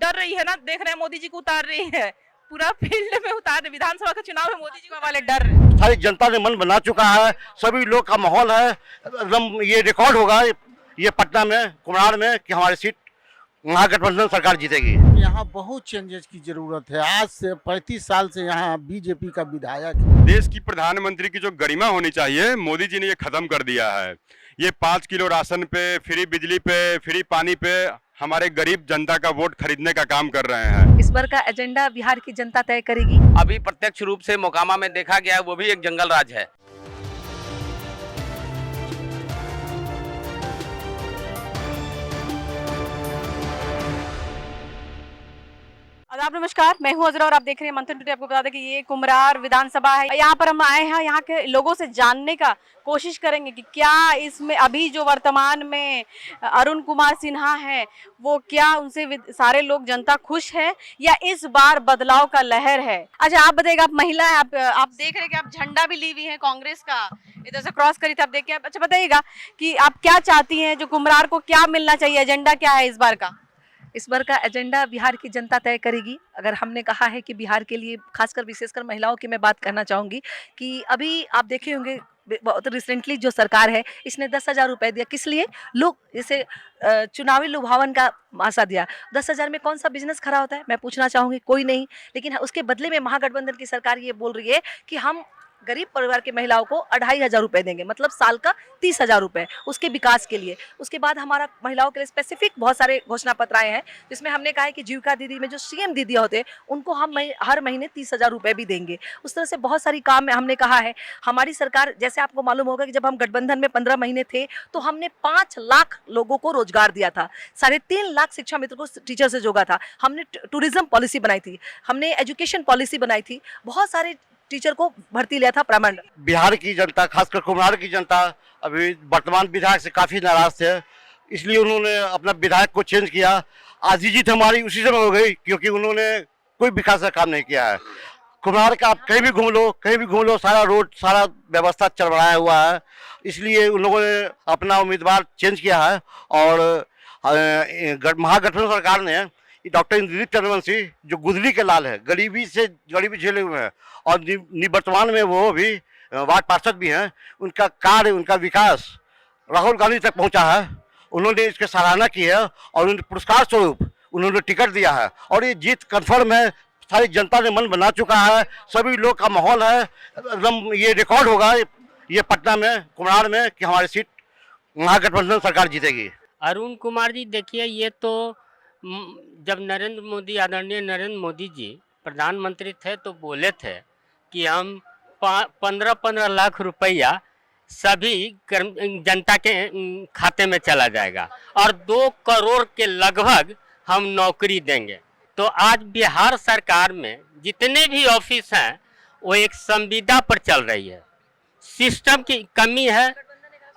डर रही है ना, देख रहे हैं मोदी जी को उतार रही है, पूरा फील्ड में उतार रहे। विधानसभा का चुनाव है, मोदी जी को वाले डर रहे हैं। सारी जनता ने मन बना चुका है, सभी लोग का माहौल है एकदम। ये रिकॉर्ड होगा ये पटना में, कुम्हरार में, कि हमारी सीट महागठबंधन सरकार जीतेगी। यहाँ बहुत चेंजेस की जरूरत है। आज से 35 साल से यहाँ बीजेपी का विधायक है। देश की प्रधानमंत्री की जो गरिमा होनी चाहिए, मोदी जी ने ये खत्म कर दिया है। ये 5 किलो राशन पे, फ्री बिजली पे, फ्री पानी पे हमारे गरीब जनता का वोट खरीदने का काम कर रहे हैं। इस बार का एजेंडा बिहार की जनता तय करेगी। अभी प्रत्यक्ष रूप से मोकामा में देखा गया है, वो भी एक जंगल राज है। आदाब, नमस्कार, मैं हूं अजरा और आप देख रहे हैं मंथन टुडे। आपको बता दें कि ये कुम्हरार विधानसभा है। यहाँ पर हम आए हैं, यहाँ के लोगों से जानने का कोशिश करेंगे कि क्या इसमें अभी जो वर्तमान में अरुण कुमार सिन्हा है वो क्या उनसे सारे लोग जनता खुश है या इस बार बदलाव का लहर है। अच्छा, आप बताइएगा, आप महिला है, आप देख रहे हैं कि आप झंडा भी ली हुई है कांग्रेस का, इधर से क्रॉस करी थी, आप देख के। अच्छा बताइएगा कि आप क्या चाहती हैं, जो कुम्हरार को क्या मिलना चाहिए, एजेंडा क्या है इस बार का? इस बार का एजेंडा बिहार की जनता तय करेगी। अगर हमने कहा है कि बिहार के लिए, खासकर विशेषकर महिलाओं की मैं बात करना चाहूँगी कि अभी आप देखे होंगे बहुत रिसेंटली जो सरकार है इसने 10,000 रुपये दिया। किस लिए? लोग इसे चुनावी लुभावन का आशा दिया। 10,000 में कौन सा बिजनेस खड़ा होता है, मैं पूछना चाहूँगी, कोई नहीं। लेकिन उसके बदले में महागठबंधन की सरकार ये बोल रही है कि हम गरीब परिवार के महिलाओं को 2,500 रुपये देंगे, मतलब साल का 30,000 रुपये उसके विकास के लिए। उसके बाद हमारा महिलाओं के लिए स्पेसिफिक बहुत सारे घोषणा पत्र आए हैं, जिसमें हमने कहा है कि जीविका दीदी में जो सीएम दीदी होते हैं उनको हम हर महीने 30,000 रुपये भी देंगे। उस तरह से बहुत सारी काम हमने कहा है। हमारी सरकार, जैसे आपको मालूम होगा कि जब हम गठबंधन में 15 महीने थे तो हमने 5 लाख लोगों को रोजगार दिया था, 3.5 लाख शिक्षा मित्र को टीचर से जोड़ा था, हमने टूरिज्म पॉलिसी बनाई थी, हमने एजुकेशन पॉलिसी बनाई थी, बहुत सारे टीचर को भर्ती लिया था प्रारंभ। बिहार की जनता, खासकर कुम्हरार की जनता, अभी वर्तमान विधायक से काफ़ी नाराज थे, इसलिए उन्होंने अपना विधायक को चेंज किया। आधी जीत हमारी उसी समय हो गई, क्योंकि उन्होंने कोई विकास का काम नहीं किया है। कुम्हरार का आप कहीं भी घूम लो, सारा रोड, सारा व्यवस्था चरमराया हुआ है। इसलिए उन लोगों ने अपना उम्मीदवार चेंज किया है और महागठबंधन सरकार ने डॉक्टर इंद्रजीत चंद्रवंशी, जो गुदली के लाल है, गरीबी झेले हुए हैं और निवर्तमान में वो भी वार्ड पार्षद भी हैं, उनका कार्य, उनका विकास राहुल गांधी तक पहुंचा है। उन्होंने इसकी सराहना की है और उन्हें पुरस्कार स्वरूप उन्होंने टिकट दिया है और ये जीत कन्फर्म है। सारी जनता ने मन बना चुका है, सभी लोग का माहौल है एकदम। ये रिकॉर्ड होगा ये पटना में, कुम्हरार में, कि हमारी सीट महागठबंधन सरकार जीतेगी। अरुण कुमार जी, देखिए, ये तो जब नरेंद्र मोदी, आदरणीय नरेंद्र मोदी जी प्रधानमंत्री थे तो बोले थे कि हम 15-15 लाख रुपया सभी जनता के खाते में चला जाएगा और 2 करोड़ के लगभग हम नौकरी देंगे। तो आज बिहार सरकार में जितने भी ऑफिस हैं वो एक संविदा पर चल रही है, सिस्टम की कमी है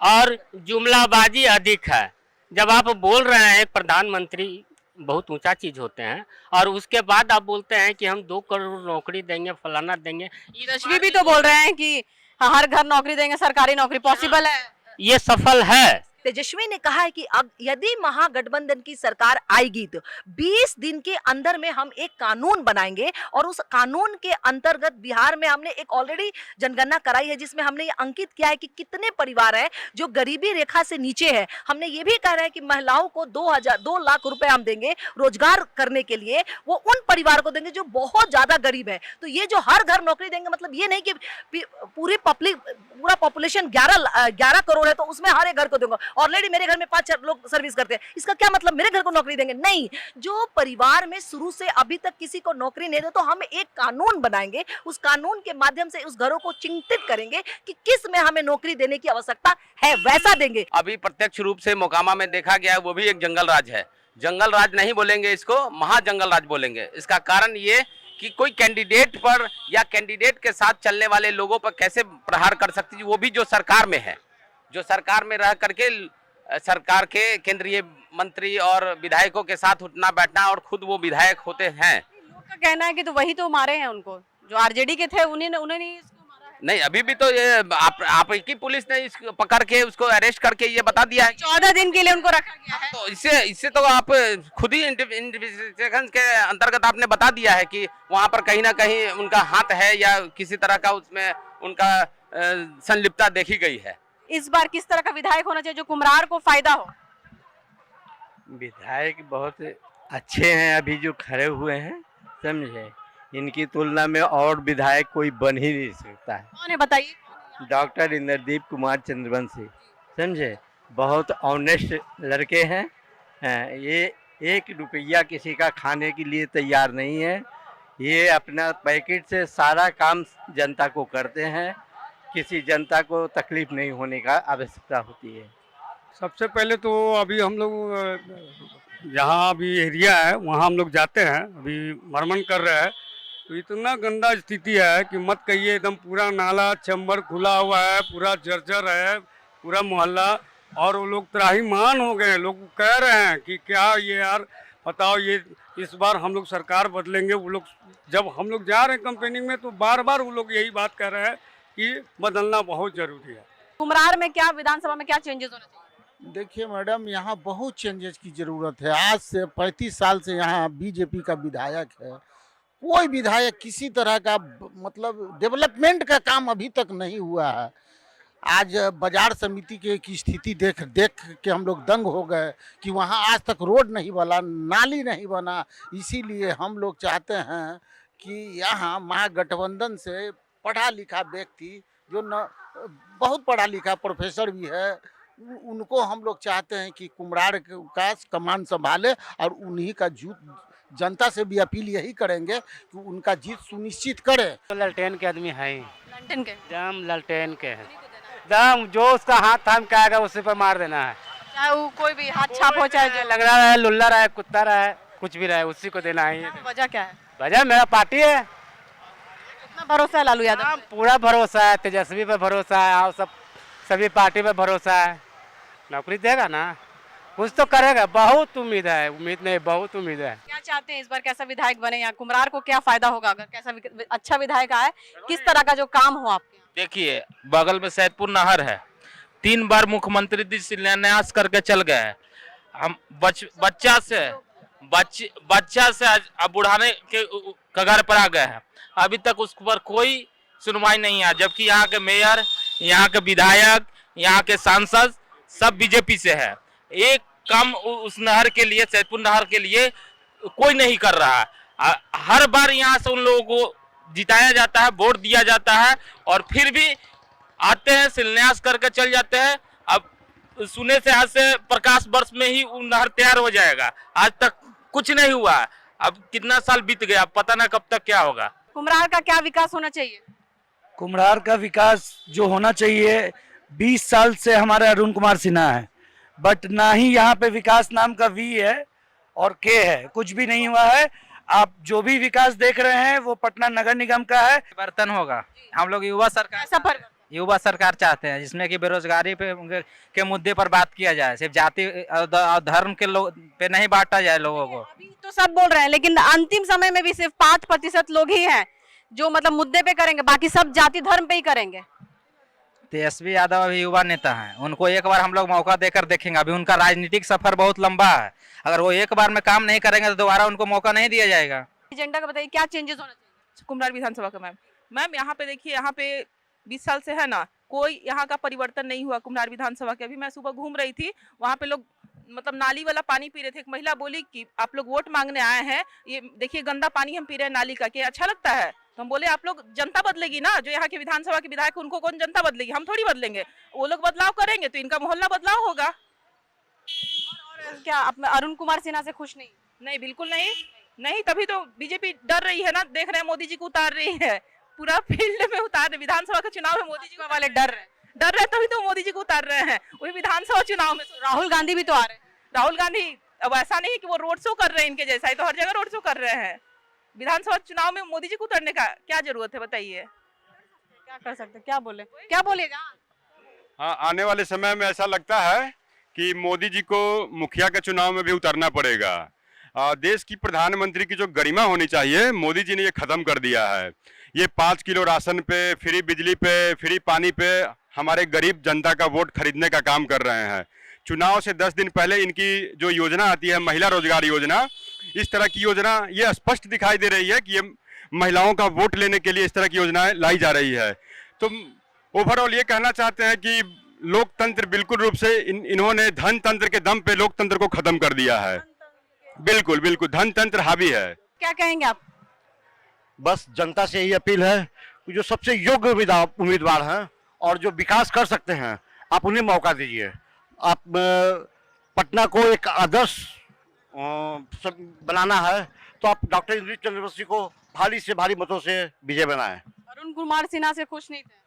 और जुमलाबाजी अधिक है। जब आप बोल रहे हैं प्रधानमंत्री बहुत ऊंचा चीज होते हैं और उसके बाद आप बोलते हैं कि हम 2 करोड़ नौकरी देंगे, फलाना देंगे। तेजस्वी भी तो बोल रहे हैं कि हर घर नौकरी देंगे, सरकारी नौकरी पॉसिबल है, ये सफल है। तेजस्वी ने कहा है कि अब यदि महागठबंधन की सरकार आएगी तो 20 दिन के अंदर में हम एक कानून बनाएंगे और उस कानून के अंतर्गत बिहार में हमने एक ऑलरेडी जनगणना कराई है, जिसमें हमने ये अंकित किया है कि कितने परिवार हैं जो गरीबी रेखा से नीचे है। हमने ये भी कहा है कि महिलाओं को 2 लाख रुपए हम देंगे रोजगार करने के लिए, वो उन परिवार को देंगे जो बहुत ज्यादा गरीब है। तो ये जो हर घर नौकरी देंगे, मतलब ये नहीं कि पूरा पॉपुलेशन 11 करोड़ है तो उसमें हर एक घर को देंगे। ऑलरेडी मेरे घर में 5 लोग सर्विस करते हैं, इसका क्या मतलब मेरे घर को नौकरी देंगे? नहीं, जो परिवार में शुरू से अभी तक किसी को नौकरी नहीं दे तो हम एक कानून बनाएंगे, उस कानून के माध्यम से उस घरों को चिंतित करेंगे कि किस में हमें नौकरी देने की आवश्यकता है, वैसा देंगे। अभी प्रत्यक्ष रूप से मोकामा में देखा गया है, वो भी एक जंगल राज है। जंगल राज नहीं बोलेंगे इसको, महाजंगल राज बोलेंगे। इसका कारण ये कि कोई कैंडिडेट पर या कैंडिडेट के साथ चलने वाले लोगों पर कैसे प्रहार कर सकती है, वो भी जो सरकार में है, जो सरकार में रह करके सरकार के केंद्रीय मंत्री और विधायकों के साथ उठना बैठना, और खुद वो विधायक होते हैं। लोग का कहना है कि तो वही तो मारे हैं उनको, जो आरजेडी के थे उन्होंने इसको मारा है। नहीं, अभी भी तो ये आप की पुलिस ने इसको पकड़ के उसको अरेस्ट करके ये बता दिया है। 14 दिन के लिए उनको रखा गया है। तो इससे तो आप खुद ही इन्वेस्टिगेशन के अंतर्गत आपने बता दिया है कि वहाँ पर कहीं ना कहीं उनका हाथ है या किसी तरह का उसमें उनका संलिप्तता देखी गई है। इस बार किस तरह का विधायक होना चाहिए जो कुम्हरार को फायदा हो? विधायक बहुत अच्छे हैं अभी जो खड़े हुए हैं, समझे। इनकी तुलना में और विधायक कोई बन ही नहीं सकता है। कौन है बताइए? डॉक्टर इंद्रदीप कुमार चंद्रवंशी, समझे, बहुत ऑनेस्ट लड़के हैं। ये 1 रुपया किसी का खाने के लिए तैयार नहीं है। ये अपना पैकेट से सारा काम जनता को करते हैं। किसी जनता को तकलीफ नहीं होने का आवश्यकता होती है। सबसे पहले तो अभी हम लोग जहाँ अभी एरिया है वहाँ हम लोग जाते हैं, अभी भ्रमण कर रहे हैं, तो इतना गंदा स्थिति है कि मत कहिए। एकदम पूरा नाला चैम्बर खुला हुआ है, पूरा जर्जर है पूरा मोहल्ला, और वो लोग त्राहीमाम हो गए। लोग कह रहे हैं कि क्या ये यार बताओ, ये इस बार हम लोग सरकार बदलेंगे। वो लोग जब हम लोग जा रहे हैं कंपेनिंग में तो बार बार वो लोग यही बात कह रहे हैं कि बदलना बहुत जरूरी है। कुम्हरार में क्या, विधानसभा में क्या चेंजेस होना चाहिए? देखिए मैडम, यहाँ बहुत चेंजेस की ज़रूरत है। आज से 35 साल से यहाँ बीजेपी का विधायक है। कोई विधायक किसी तरह का मतलब डेवलपमेंट का काम अभी तक नहीं हुआ है। आज बाजार समिति की स्थिति देख के हम लोग दंग हो गए कि वहाँ आज तक रोड नहीं बना, नाली नहीं बना। इसीलिए हम लोग चाहते हैं कि यहाँ महागठबंधन से पढ़ा लिखा व्यक्ति जो बहुत पढ़ा लिखा प्रोफेसर भी है, उनको हम लोग चाहते हैं कि कुम्हरार का कमान संभाले, और उन्हीं का जनता से भी अपील यही करेंगे कि उनका जीत सुनिश्चित करें। तो ललटेन के आदमी है ही, लंटन के दम ललटेन के है, दम जो उसका हाथ थाम के आएगा उसी पर मार देना है। चाहे वो कोई भी हाथ छाप हो, चाहे जो लग रहा है, लुल्ला रहा है, कुत्ता रहा है, कुछ भी रहा है, उसी को देना है। वजह क्या है? वजह मेरा पार्टी है। कितना भरोसा है लालू यादव पे? पूरा भरोसा है, तेजस्वी पे भरोसा है, और सभी पार्टी पे भरोसा है। नौकरी देगा ना, कुछ तो करेगा। बहुत उम्मीद है, उम्मीद नहीं बहुत उम्मीद है। क्या चाहते हैं इस बार कैसा विधायक बने? यहाँ कुम्हरार को क्या फायदा होगा अगर कैसा अच्छा विधायक आए? किस तरह का जो काम हो आपके? देखिए, बगल में सैदपुर नहर है, 3 बार मुख्यमंत्री जी शिलान्यास करके चल गए हैं। हम बच्चा से अब बुढ़ाने के कगार पर आ गए हैं। अभी तक उस पर कोई सुनवाई नहीं है, जबकि यहाँ के मेयर, यहाँ के विधायक, यहाँ के सांसद सब बीजेपी से है। एक काम उस नहर के लिए, सैदपुर नहर के लिए कोई नहीं कर रहा है। हर बार यहाँ से उन लोगों को जिताया जाता है, वोट दिया जाता है, और फिर भी आते हैं, शिलान्यास करके चल जाते हैं। अब सुने से आज से प्रकाश वर्ष में ही वो नहर तैयार हो जाएगा, आज तक कुछ नहीं हुआ है। अब कितना साल बीत गया, पता ना कब तक क्या होगा। कुम्हरार का क्या विकास होना चाहिए? कुम्हरार का विकास जो होना चाहिए, 20 साल से हमारे अरुण कुमार सिन्हा है, बट ना ही यहाँ पे विकास नाम का वी है और के है, कुछ भी नहीं हुआ है। आप जो भी विकास देख रहे हैं वो पटना नगर निगम का है। परिवर्तन होगा। हम लोग युवा सरकार चाहते हैं, जिसमें कि बेरोजगारी के मुद्दे पर बात किया जाए, सिर्फ जाति और धर्म के लोग पे नहीं बांटा जाए लोगों को। अभी तो सब बोल रहे हैं, लेकिन अंतिम समय में भी सिर्फ 5% लोग ही हैं जो मतलब मुद्दे पे करेंगे, बाकी सब जाति धर्म पे ही करेंगे। तेजस्वी यादव अभी युवा नेता हैं, उनको एक बार हम लोग मौका देकर देखेंगे। अभी उनका राजनीतिक सफर बहुत लंबा है, अगर वो एक बार में काम नहीं करेंगे तो दोबारा उनको मौका नहीं दिया जाएगा। एजेंडा का बताइए, क्या चेंजेस होना चाहिए कुम्हरार विधानसभा का? मैम यहाँ पे देखिए, यहाँ पे 20 साल से है ना, कोई यहाँ का परिवर्तन नहीं हुआ कुम्हरार विधानसभा के। अभी मैं सुबह घूम रही थी, वहाँ पे लोग मतलब नाली वाला पानी पी रहे थे। एक महिला बोली कि आप लोग वोट मांगने आए हैं, ये देखिए गंदा पानी हम पी रहे हैं नाली का, क्या अच्छा लगता है? तो हम बोले आप लोग, जनता बदलेगी ना, जो यहाँ के विधानसभा के विधायक, उनको कौन जनता बदलेगी? हम थोड़ी बदलेंगे। वो लोग बदलाव करेंगे तो इनका मोहल्ला बदलाव होगा। और क्या आप अरुण कुमार सिन्हा से खुश नहीं? नहीं, बिल्कुल नहीं। तभी तो बीजेपी डर रही है ना, देख रहे हैं मोदी जी को उतार रही है, पूरा फील्ड में उतार रहे। विधानसभा के चुनाव में मोदी जी वाले डर रहे, तभी तो मोदी जी को उतार रहे हैं। वही विधानसभा चुनाव में राहुल गांधी भी तो आ रहे हैं। राहुल गांधी अब ऐसा नहीं कि वो रोड शो कर रहे हैं इनके जैसा, ही तो हर जगह रोड शो कर रहे हैं। विधानसभा चुनाव में मोदी जी को उतरने का क्या जरूरत है, बताइए? क्या कर सकते, क्या बोलेगा? हाँ, आने वाले समय में ऐसा लगता है कि मोदी जी को मुखिया के चुनाव में भी उतरना पड़ेगा। देश की प्रधानमंत्री की जो गरिमा होनी चाहिए मोदी जी ने ये खत्म कर दिया है। ये 5 किलो राशन पे, फ्री बिजली पे, फ्री पानी पे हमारे गरीब जनता का वोट खरीदने का काम कर रहे हैं। चुनाव से 10 दिन पहले इनकी जो योजना आती है महिला रोजगार योजना, इस तरह की योजना ये स्पष्ट दिखाई दे रही है कि ये महिलाओं का वोट लेने के लिए इस तरह की योजनाएं लाई जा रही है। तो ओवरऑल ये कहना चाहते हैं कि लोकतंत्र बिल्कुल रूप से इन्होंने धन तंत्र के दम पे लोकतंत्र को खत्म कर दिया है। बिल्कुल बिल्कुल धन तंत्र हावी है। क्या कहेंगे आप? बस जनता से यही अपील है कि जो सबसे योग्य उम्मीदवार हैं और जो विकास कर सकते हैं, आप उन्हें मौका दीजिए। आप पटना को एक आदर्श बनाना है तो आप डॉक्टर इंद्रजीत चंद्रवंशी को भारी से भारी मतों से विजय बनाएं। अरुण कुमार सिन्हा से खुश नहीं थे?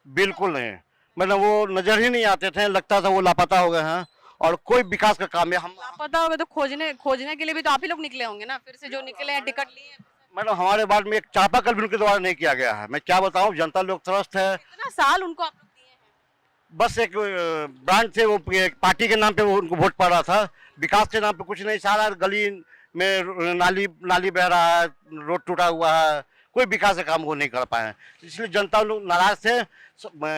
बिल्कुल नहीं, मतलब वो नजर ही नहीं आते थे, लगता था वो लापता हो गए हैं और कोई विकास का काम है। हम पता होगा तो खोजने के लिए भी तो आप ही लोग निकले होंगे ना, फिर से जो निकले हैं टिकट लिए हैं। मैडम हमारे वार्ड में एक चापाकल भी उनके द्वारा नहीं किया गया है। मैं क्या बताऊं, जनता लोग त्रस्त है। कितना साल उनको आप लोग दिए हैं? बस एक ब्रांच थे, वो एक पार्टी के नाम पे वो उनको वोट पड़ रहा था, विकास के नाम पे कुछ नहीं। सारा गली में नाली बह रहा है, रोड टूटा हुआ है, कोई विकास का काम वो नहीं कर पाए, इसलिए जनता लोग नाराज थे।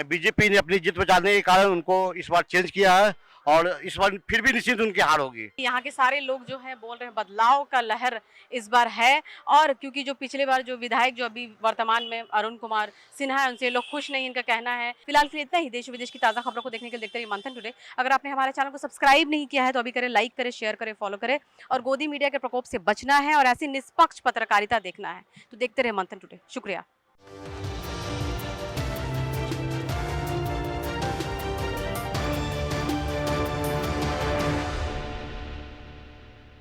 बीजेपी ने अपनी जीत बचाने के कारण उनको इस बार चेंज किया है और इस बार फिर भी निश्चित उनकी हार होगी। यहाँ के सारे लोग जो हैं बोल रहे हैं बदलाव का लहर इस बार है, और क्योंकि जो पिछले बार जो विधायक जो अभी वर्तमान में अरुण कुमार सिन्हा है उनसे लोग खुश नहीं, इनका कहना है। फिलहाल के लिए इतना ही। देश विदेश की ताज़ा खबरों को देखने के लिए देखते रहिए मंथन टुडे। अगर आपने हमारे चैनल को सब्सक्राइब नहीं किया है तो अभी करें, लाइक करें, शेयर करें, फॉलो करें, और गोदी मीडिया के प्रकोप से बचना है और ऐसी निष्पक्ष पत्रकारिता देखना है तो देखते रहे मंथन टुडे। शुक्रिया।